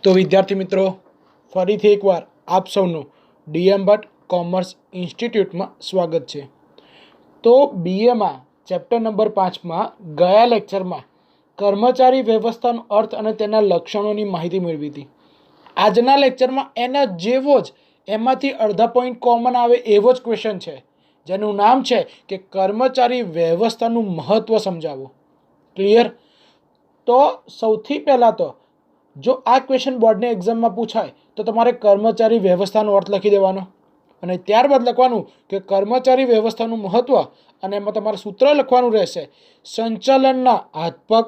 તો વિદ્યાર્થી મિત્રો, ફરીથી એકવાર આપ સૌનું ડીએમ ભટ્ટ કોમર્સ ઇન્સ્ટિટ્યૂટમાં સ્વાગત છે। તો બીએમાં ચેપ્ટર નંબર 5માં ગયા લેક્ચરમાં કર્મચારી વ્યવસ્થાનો અર્થ અને તેના લક્ષણોની માહિતી મેળવી હતી। આજના લેક્ચરમાં એના જેવો જ એમાંથી અડધા પોઈન્ટ કોમન આવે એવો જ ક્વેશ્ચન છે, જેનું નામ છે કે કર્મચારી વ્યવસ્થાનું મહત્ત્વ સમજાવો। ક્લિયર? તો સૌથી પહેલાં તો જો આ ક્વેશ્ચન બોર્ડની એક્ઝામમાં પૂછાય તો તમારે કર્મચારી વ્યવસ્થાનો અર્થ લખી દેવાનો અને ત્યારબાદ લખવાનું કે કર્મચારી વ્યવસ્થાનું મહત્ત્વ, અને એમાં તમારે સૂત્ર લખવાનું રહેશે, સંચાલનના હાથપગ,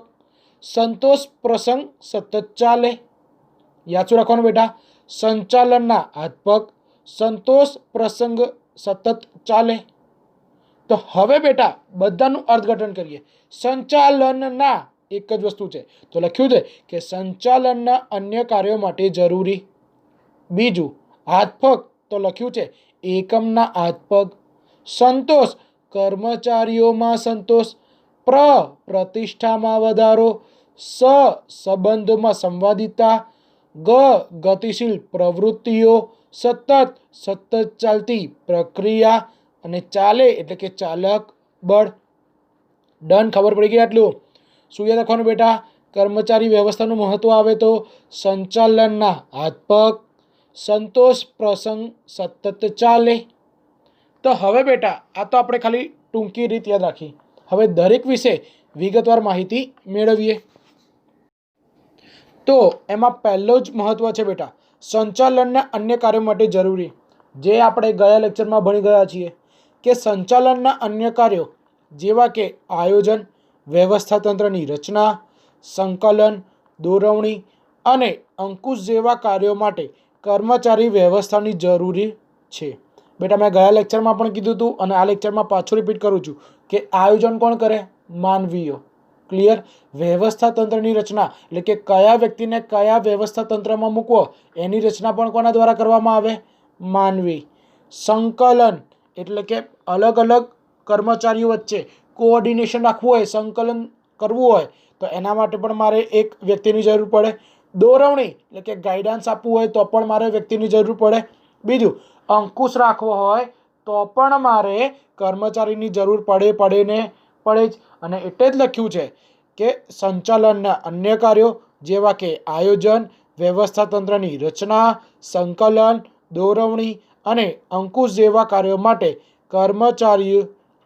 સંતોષ પ્રસંગ સતત ચાલે। યાદ શું રાખવાનું બેટા? સંચાલનના હાથપગ, સંતોષ પ્રસંગ સતત ચાલે। તો હવે બેટા બધાનું અર્થઘટન કરીએ। સંચાલનના એક જ વસ્તુ છે તો લખ્યું છે કે સંચાલનના અન્ય કાર્યો માટે જરૂરી। બીજું હાથપગ તો લખ્યું છે એકમના હાથપગ। સંતોષ કર્મચારીઓમાં સંતોષ। પ્રતિષ્ઠામાં વધારો। સંબંધમાં સંવાદિતા। ગતિશીલ પ્રવૃત્તિઓ। સતત ચાલતી પ્રક્રિયા। અને ચાલે એટલે કે ચાલક બળ। ડન? ખબર પડી ગઈ આટલું? શું યાદ રાખવાનું બેટા? કર્મચારી વ્યવસ્થાનું મહત્ત્વ આવે તો સંચાલનના હાથપગ, સંતોષ પ્રસંગ સતત ચાલે। તો હવે બેટા આ તો આપણે ખાલી ટૂંકી રીત યાદ રાખી, હવે દરેક વિશે વિગતવાર માહિતી મેળવીએ। તો એમાં પહેલો જ મહત્ત્વ છે બેટા સંચાલનના અન્ય કાર્યો માટે જરૂરી, જે આપણે ગયા લેક્ચરમાં ભણી ગયા છીએ કે સંચાલનના અન્ય કાર્યો જેવા કે આયોજન, વ્યવસ્થા તંત્રની રચના, સંકલન, દોરવણી અને અંકુશ જેવા કાર્યો માટે કર્મચારી વ્યવસ્થાની જરૂરી છે। બેટા મેં ગયા લેક્ચરમાં પણ કીધું હતું અને આ લેક્ચરમાં પાછું રિપીટ કરું છું કે આયોજન કોણ કરે? માનવીઓ। ક્લિયર? વ્યવસ્થા તંત્રની રચના એટલે કે કયા વ્યક્તિને કયા વ્યવસ્થા તંત્રમાં મૂકવો એની રચના પણ કોના દ્વારા કરવામાં આવે? માનવી। સંકલન એટલે કે અલગ અલગ કર્મચારીઓ વચ્ચે કોઓર્ડિનેશન રાખવું હોય, સંકલન કરવું હોય તો એના માટે પણ મારે એક વ્યક્તિની જરૂર પડે। દોરવણી એટલે કે ગાઈડન્સ આપવું હોય તો પણ મારે વ્યક્તિની જરૂર પડે। બીજું અંકુશ રાખવો હોય તો પણ મારે કર્મચારીની જરૂર પડે જ। અને એટલે જ લખ્યું છે કે સંચાલનના અન્ય કાર્યો જેવા કે આયોજન, વ્યવસ્થા તંત્રની રચના, સંકલન, દોરવણી અને અંકુશ જેવા કાર્યો માટે કર્મચારી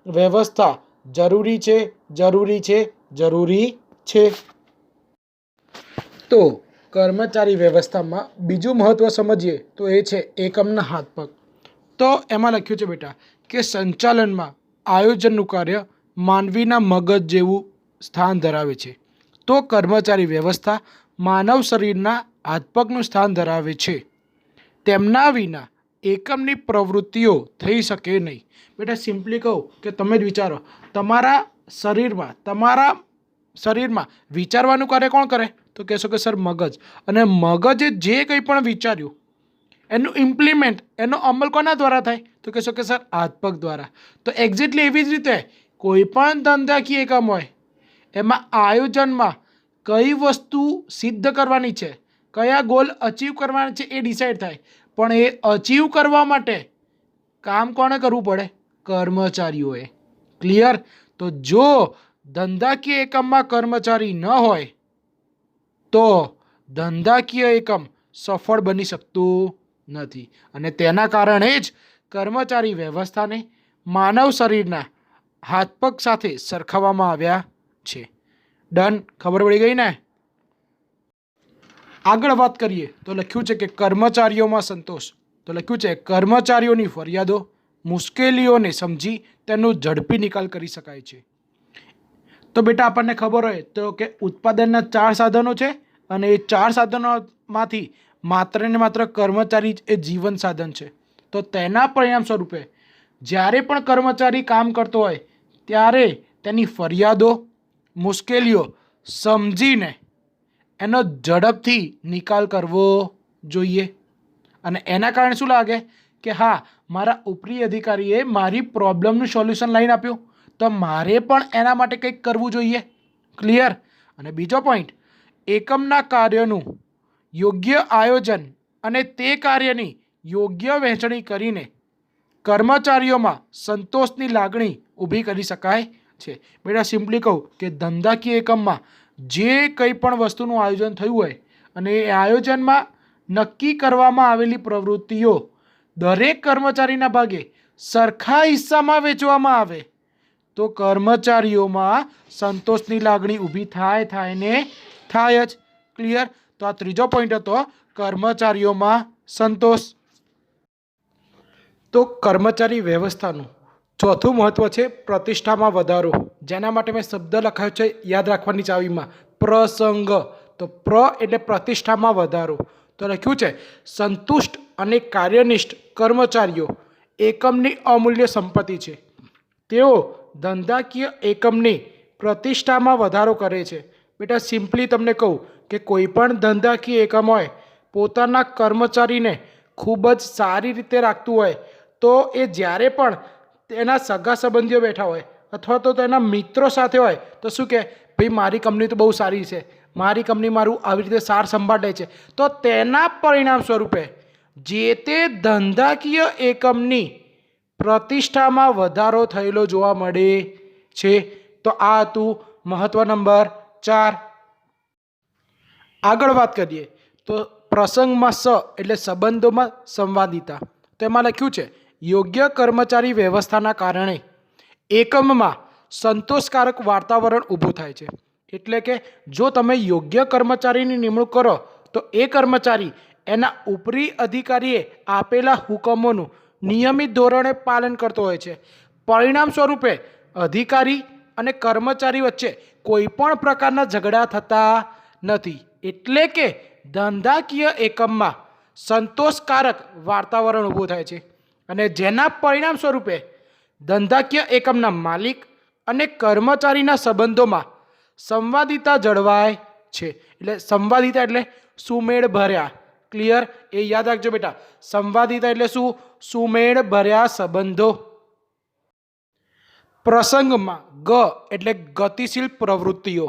વ્યવસ્થા જરૂરી છે। તો કર્મચારી વ્યવસ્થામાં બીજું મહત્ત્વ સમજીએ તો એ છે એકમના હાથપગ। તો એમાં લખ્યું છે બેટા કે સંચાલનમાં આયોજનનું કાર્ય માનવીના મગજ જેવું સ્થાન ધરાવે છે, તો કર્મચારી વ્યવસ્થા માનવ શરીરના હાથપગનું સ્થાન ધરાવે છે। તેમના વિના એકમની પ્રવૃત્તિઓ થઈ શકે નહીં। બેટા સિમ્પલી કહું કે તમે જ વિચારો, તમારા શરીરમાં વિચારવાનું કાર્ય કોણ કરે? તો કહેશો કે સર મગજ, અને મગજે જે કંઈ પણ વિચાર્યું એનું ઇમ્પ્લિમેન્ટ, એનો અમલ કોના દ્વારા થાય? તો કહેશો કે સર હાથપગ દ્વારા। તો એક્ઝેક્ટલી એવી જ રીતે કોઈ પણ ધંધાકીય એકમ હોય એમાં આયોજનમાં કઈ વસ્તુ સિદ્ધ કરવાની છે, કયા ગોલ અચીવ કરવાના છે એ ડિસાઈડ થાય, પણ એ અચીવ કરવા માટે કામ કોણે કરવું પડે? કર્મચારીઓએ। ક્લિયર? તો જો ધંધાકીય એકમમાં કર્મચારી ન હોય તો ધંધાકીય એકમ સફળ બની શકતું નથી, અને તેના કારણે જ કર્મચારી વ્યવસ્થાને માનવ શરીરના હાથપગ સાથે સરખાવવામાં આવ્યા છે। ડન? ખબર પડી ગઈ ને? આગળ વાત કરીએ તો લખ્યું છે કે કર્મચારીઓમાં સંતોષ, તો લખ્યું છે કર્મચારીઓની ફરિયાદો, મુશ્કેલીઓને સમજી તેનો ઝડપી નિકાલ કરી શકાય છે। તો બેટા આપણને ખબર હોય તો કે ઉત્પાદનના 4 સાધનો છે, અને એ 4 સાધનોમાંથી માત્ર ને માત્ર કર્મચારી જ એ જીવન સાધન છે। તો તેના પરિણામ સ્વરૂપે જ્યારે પણ કર્મચારી કામ કરતો હોય ત્યારે તેની ફરિયાદો, મુશ્કેલીઓ સમજીને એનો ઝડપથી નિકાલ કરવો જોઈએ। અને એના કારણે શું લાગે કે હા, મારા ઉપરી અધિકારીએ મારી પ્રોબ્લેમનું સોલ્યુશન લાવીને આપ્યું તો મારે પણ એના માટે કંઈક કરવું જોઈએ। ક્લિયર? અને બીજો પોઈન્ટ, એકમના કાર્યનું યોગ્ય આયોજન અને તે કાર્યની યોગ્ય વહેંચણી કરીને કર્મચારીઓમાં સંતોષની લાગણી ઊભી કરી શકાય છે. બેટા સિમ્પલી કહું કે ધંધાકીય એકમમાં જે કંઈ પણ વસ્તુનું આયોજન થયું હોય અને એ આયોજનમાં નક્કી કરવામાં આવેલી પ્રવૃત્તિઓ દરેક કર્મચારીના ભાગે સરખા હિસ્સામાં વેચવામાં આવે તો કર્મચારીઓમાં સંતોષની લાગણી ઊભી થાય ને થાય જ. ક્લિયર? તો આ ત્રીજો પોઈન્ટ હતો કર્મચારીઓમાં સંતોષ. તો કર્મચારી વ્યવસ્થાનું ચોથું મહત્વ છે પ્રતિષ્ઠામાં વધારો, જેના માટે મેં શબ્દ લખાયો છે યાદ રાખવાની ચાવીમાં પ્રસંગ. તો એટલે પ્રતિષ્ઠામાં વધારો. તો લખ્યું છે સંતુષ્ટ અને કાર્યનિષ્ઠ કર્મચારીઓ એકમની અમૂલ્ય સંપત્તિ છે. તેઓ ધંધાકીય એકમની પ્રતિષ્ઠામાં વધારો કરે છે. બેટા સિમ્પલી તમને કહું કે કોઈ પણ ધંધાકીય એકમ હોય પોતાના કર્મચારીને ખૂબ જ સારી રીતે રાખતું હોય તો એ જ્યારે પણ તેના સગા સંબંધીઓ બેઠા હોય અથવા તો તેના મિત્રો સાથે હોય તો શું કહે, ભાઈ મારી કંપની તો બહુ સારી છે, મારી કંપની મારું આવી રીતે સાર સંભાળે છે. તો તેના પરિણામ સ્વરૂપે જે તે ધંધાકીય એકમની પ્રતિષ્ઠામાં વધારો થયેલો જોવા મળે છે. તો આ હતું મહત્વ નંબર 4. આગળ વાત કરીએ તો પ્રસંગમાં એટલે સંબંધોમાં સંવાદિતા. તો એમાં લખ્યું છે યોગ્ય કર્મચારી વ્યવસ્થાના કારણે એકમમાં સંતોષકારક વાતાવરણ ઊભું થાય છે. એટલે કે જો તમે યોગ્ય કર્મચારીની નિમણૂક કરો તો એ કર્મચારી એના ઉપરી અધિકારીએ આપેલા હુકમોનું નિયમિત ધોરણે પાલન કરતો હોય છે. પરિણામ સ્વરૂપે અધિકારી અને કર્મચારી વચ્ચે કોઈ પણ પ્રકારના ઝઘડા થતા નથી. એટલે કે ધંધાકીય એકમમાં સંતોષકારક વાતાવરણ ઊભું થાય છે અને જેના પરિણામ સ્વરૂપે ધંધાકીય એકમના માલિક અને કર્મચારીના સંબંધોમાં સંવાદિતા જળવાય છે. એટલે સંવાદિતા એટલે સુમેળ ભર્યા. ક્લિયર? એ યાદ રાખજો બેટા. સંવાદિતા એટલે શું? સુમેળ ભર્યા સંબંધો. પ્રસંગમાં એટલે ગતિશીલ પ્રવૃત્તિઓ.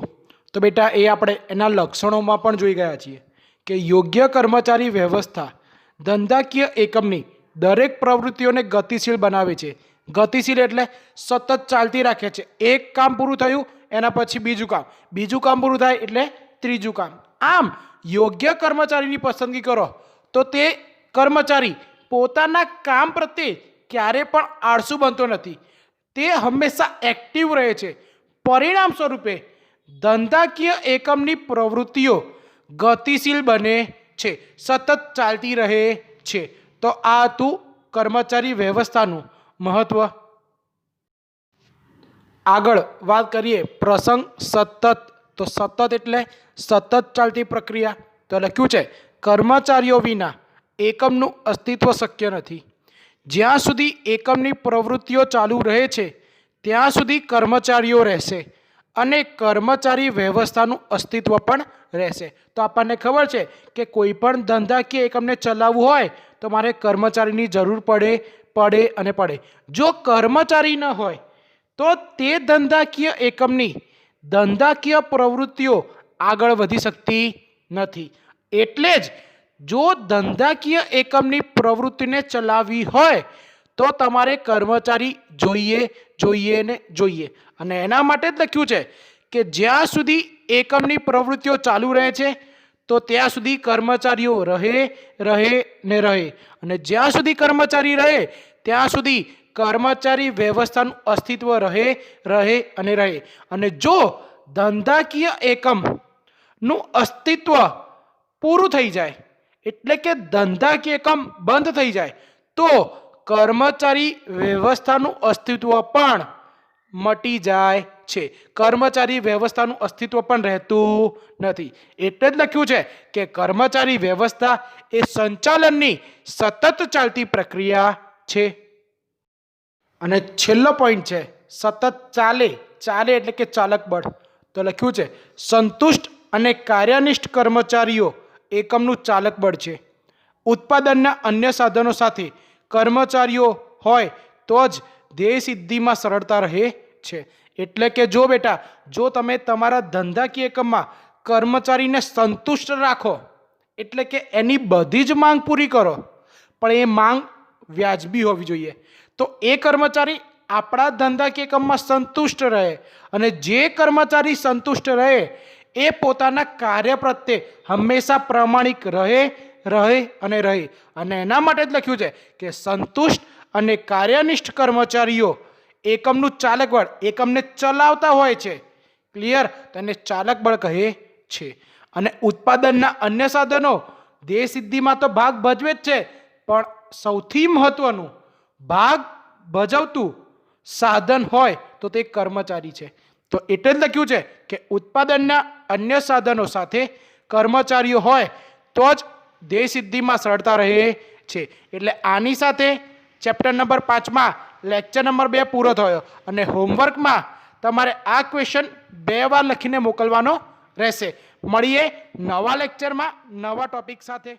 તો બેટા એ આપણે એના લક્ષણોમાં પણ જોઈ ગયા છીએ કે યોગ્ય કર્મચારી વ્યવસ્થા ધંધાકીય એકમની દરેક પ્રવૃત્તિઓને ગતિશીલ બનાવે છે. ગતિશીલ એટલે સતત ચાલતી રાખે છે. એક કામ પૂરું થયું એના પછી બીજું કામ પૂરું થાય એટલે ત્રીજું કામ. આમ યોગ્ય કર્મચારીની પસંદગી કરો તો તે કર્મચારી પોતાના કામ પ્રત્યે ક્યારે પણ આળસુ બનતો નથી. તે હંમેશા એક્ટિવ રહે છે. પરિણામ સ્વરૂપે ધંધાકીય એકમની પ્રવૃત્તિઓ ગતિશીલ બને છે, સતત ચાલતી રહે છે. તો આ હતું કર્મચારી વ્યવસ્થાનું મહત્વ. આગળ વાત કરીએ પ્રસંગ સતત. તો સતત એટલે સતત ચાલતી પ્રક્રિયા. તો લખ્યું છે કર્મચારીઓ વિના એકમનું અસ્તિત્વ શક્ય નથી. જ્યાં સુધી એકમની પ્રવૃત્તિઓ ચાલુ રહે છે ત્યાં સુધી કર્મચારીઓ રહેશે અને કર્મચારી વ્યવસ્થાનું અસ્તિત્વ પણ રહેશે. તો આપણને ખબર છે કે કોઈ પણ ધંધાકીય એકમને ચલાવવું હોય તો મારે કર્મચારીની જરૂર પડે. જો કર્મચારી ન હોય તો તે ધંધાકીય એકમની ધંધાકીય પ્રવૃત્તિઓ આગળ વધી શકતી નથી. એટલે જ જો ધંધાકીય એકમની પ્રવૃત્તિને ચલાવવી હોય તો તમારે કર્મચારી જોઈએ. અને એના માટે જ લખ્યું છે કે જ્યાં સુધી એકમની પ્રવૃત્તિઓ ચાલુ રહે છે તો ત્યાં સુધી કર્મચારીઓ રહે. અને જ્યાં સુધી કર્મચારી રહે ત્યાં સુધી કર્મચારી વ્યવસ્થાનું અસ્તિત્વ રહે. અને જો ધંધાકીય એકમનું અસ્તિત્વ પૂરું થઈ જાય એટલે કે ધંધાકીય એકમ બંધ થઈ જાય તો કર્મચારી વ્યવસ્થાનું અસ્તિત્વ પણ મટી જાય છે. કર્મચારી વ્યવસ્થાનું અસ્તિત્વ પણ રહેતું નથી. એટલે જ લખ્યું છે કે કર્મચારી વ્યવસ્થા એ સંચાલનની સતત ચાલતી પ્રક્રિયા છે. અને છેલ્લો પોઈન્ટ છે સતત ચાલે એટલે કે ચાલક બળ. તો લખ્યું છે સંતુષ્ટ અને કાર્યનિષ્ઠ કર્મચારીઓ એકમનું ચાલક બળ છે. ઉત્પાદનના અન્ય સાધનો સાથે કર્મચારીઓ હોય તો જ ધ્યેય સિદ્ધિમાં સરળતા રહે છે. એટલે કે જો બેટા જો તમે તમારા ધંધાકીય એકમમાં કર્મચારીને સંતુષ્ટ રાખો એટલે કે એની બધી જ માંગ પૂરી કરો, પણ એ માંગ વ્યાજબી હોવી જોઈએ. તો એ કર્મચારી આપણા ધંધાકીય એકમમાં સંતુષ્ટ રહે, અને જે કર્મચારી સંતુષ્ટ રહે એ પોતાના કાર્ય પ્રત્યે હંમેશા પ્રમાણિક રહે અને એના માટે જ લખ્યું છે કે સંતુષ્ટ અને કાર્યનિષ્ઠ કર્મચારીઓ એકમનું ચાલક બળ, એકમને ચલાવતા હોય છે. ક્લિયર? તેને ચાલક બળ કહે છે. અને ઉત્પાદનના અન્ય સાધનો ધ્યેય સિદ્ધિમાં તો ભાગ ભજવે જ છે, પણ સૌથી મહત્વનું ભાગ ભજવતું સાધન હોય તો તે કર્મચારી છે. તો એટલે જ લખ્યું છે કે ઉત્પાદનના અન્ય સાધનો સાથે કર્મચારીઓ હોય તો જ ધ્યેય સિદ્ધિમાં સરળતા રહે છે. એટલે આની સાથે ચેપ્ટર નંબર 5માં લેક્ચર નંબર 2 પૂરો થયો. અને હોમવર્કમાં તમારે આ ક્વેશ્ચન 2 વાર લખીને મોકલવાનો રહેશે. મળીએ નવા લેક્ચરમાં નવા ટોપિક સાથે.